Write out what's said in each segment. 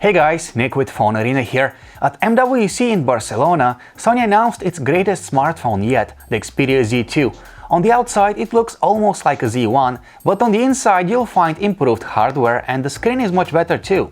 Hey guys, Nick with PhoneArena here. At MWC in Barcelona, Sony announced its greatest smartphone yet, the Xperia Z2. On the outside it looks almost like a Z1, but on the inside you'll find improved hardware and the screen is much better too.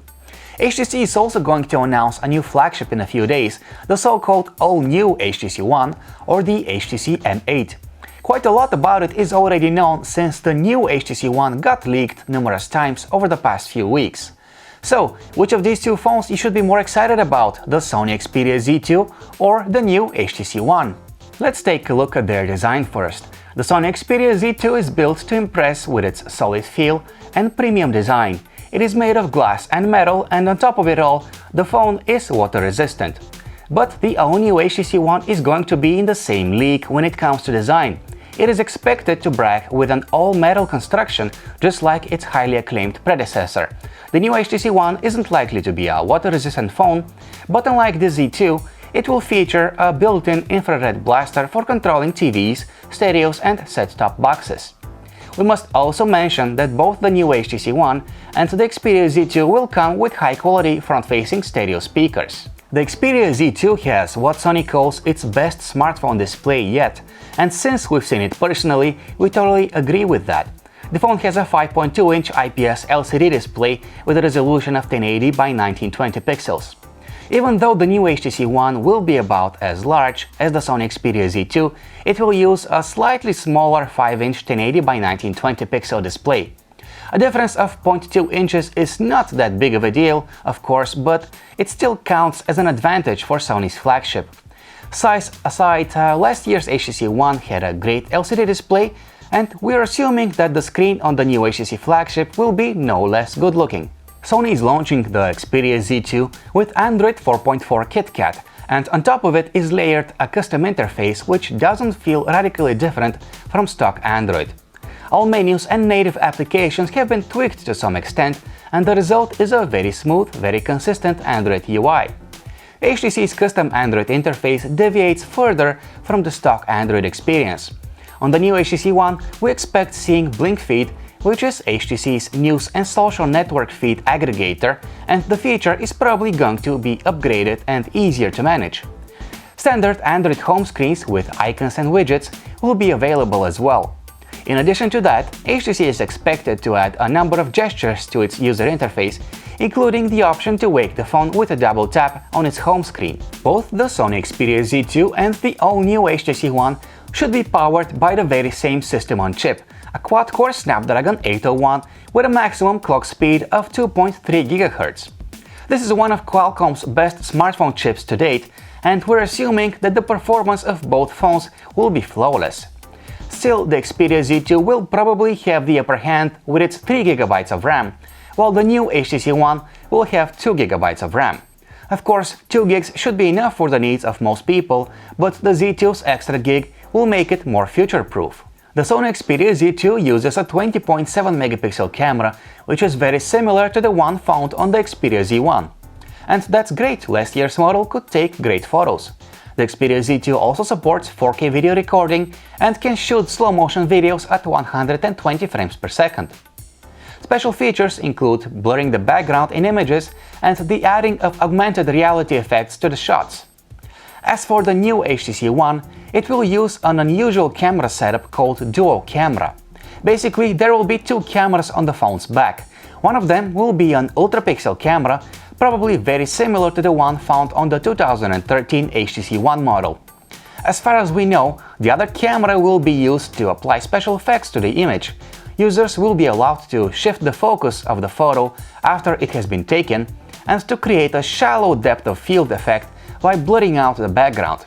HTC is also going to announce a new flagship in a few days, the so-called All New HTC One or the HTC M8. Quite a lot about it is already known since the new HTC One got leaked numerous times over the past few weeks. So, which of these two phones you should be more excited about, the Sony Xperia Z2 or the new HTC One? Let's take a look at their design first. The Sony Xperia Z2 is built to impress with its solid feel and premium design. It is made of glass and metal, and on top of it all, the phone is water resistant. But the all-new HTC One is going to be in the same league when it comes to design. It is expected to brag with an all-metal construction, just like its highly acclaimed predecessor. The new HTC One isn't likely to be a water-resistant phone, but unlike the Z2, it will feature a built-in infrared blaster for controlling TVs, stereos and set-top boxes. We must also mention that both the new HTC One and the Xperia Z2 will come with high-quality front-facing stereo speakers. The Xperia Z2 has what Sony calls its best smartphone display yet, and since we've seen it personally, we totally agree with that. The phone has a 5.2-inch IPS LCD display with a resolution of 1080 by 1920 pixels. Even though the new HTC One will be about as large as the Sony Xperia Z2, it will use a slightly smaller 5-inch 1080 by 1920 pixel display. A difference of 0.2 inches is not that big of a deal, of course, but it still counts as an advantage for Sony's flagship. Size aside, last year's HTC One had a great LCD display, and we're assuming that the screen on the new HTC flagship will be no less good looking. Sony is launching the Xperia Z2 with Android 4.4 KitKat, and on top of it is layered a custom interface which doesn't feel radically different from stock Android. All menus and native applications have been tweaked to some extent, and the result is a very smooth, very consistent Android UI. HTC's custom Android interface deviates further from the stock Android experience. On the new HTC One, we expect seeing Blink Feed, which is HTC's news and social network feed aggregator, and the feature is probably going to be upgraded and easier to manage. Standard Android home screens with icons and widgets will be available as well. In addition to that, HTC is expected to add a number of gestures to its user interface, including the option to wake the phone with a double tap on its home screen. Both the Sony Xperia Z2 and the all-new HTC One should be powered by the very same system on chip, a quad-core Snapdragon 801 with a maximum clock speed of 2.3 GHz. This is one of Qualcomm's best smartphone chips to date, and we're assuming that the performance of both phones will be flawless. Still, the Xperia Z2 will probably have the upper hand with its 3 GB of RAM, while the new HTC One will have 2 GB of RAM. Of course, 2 gigs should be enough for the needs of most people, but the Z2's extra gig will make it more future-proof. The Sony Xperia Z2 uses a 20.7 megapixel camera, which is very similar to the one found on the Xperia Z1. And that's great, last year's model could take great photos. The Xperia Z2 also supports 4K video recording and can shoot slow-motion videos at 120 frames per second. Special features include blurring the background in images and the adding of augmented reality effects to the shots. As for the new HTC One, it will use an unusual camera setup called Duo Camera. Basically, there will be two cameras on the phone's back. One of them will be an ultra-pixel camera, probably very similar to the one found on the 2013 HTC One model. As far as we know, the other camera will be used to apply special effects to the image. Users will be allowed to shift the focus of the photo after it has been taken and to create a shallow depth of field effect by blurring out the background.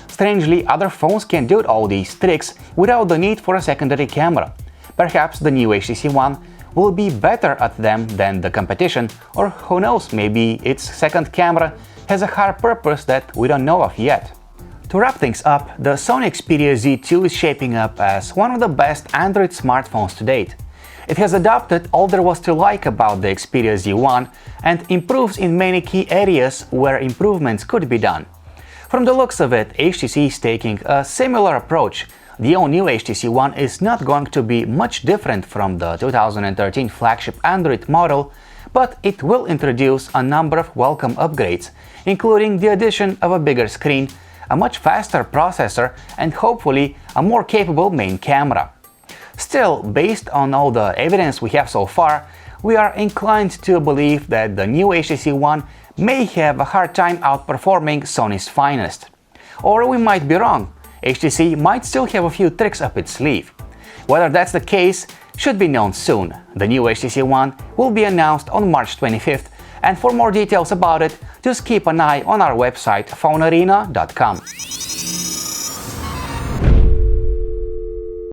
Strangely, other phones can do all these tricks without the need for a secondary camera. Perhaps the new HTC One will be better at them than the competition, or who knows, maybe its second camera has a higher purpose that we don't know of yet. To wrap things up, the Sony Xperia Z2 is shaping up as one of the best Android smartphones to date. It has adopted all there was to like about the Xperia Z1 and improves in many key areas where improvements could be done. From the looks of it, HTC is taking a similar approach. The all-new HTC One is not going to be much different from the 2013 flagship Android model, but it will introduce a number of welcome upgrades, including the addition of a bigger screen, a much faster processor, and hopefully a more capable main camera. Still, based on all the evidence we have so far, we are inclined to believe that the new HTC One may have a hard time outperforming Sony's finest. Or we might be wrong. HTC might still have a few tricks up its sleeve. Whether that's the case should be known soon. The new HTC One will be announced on March 25th, and for more details about it, just keep an eye on our website phonearena.com.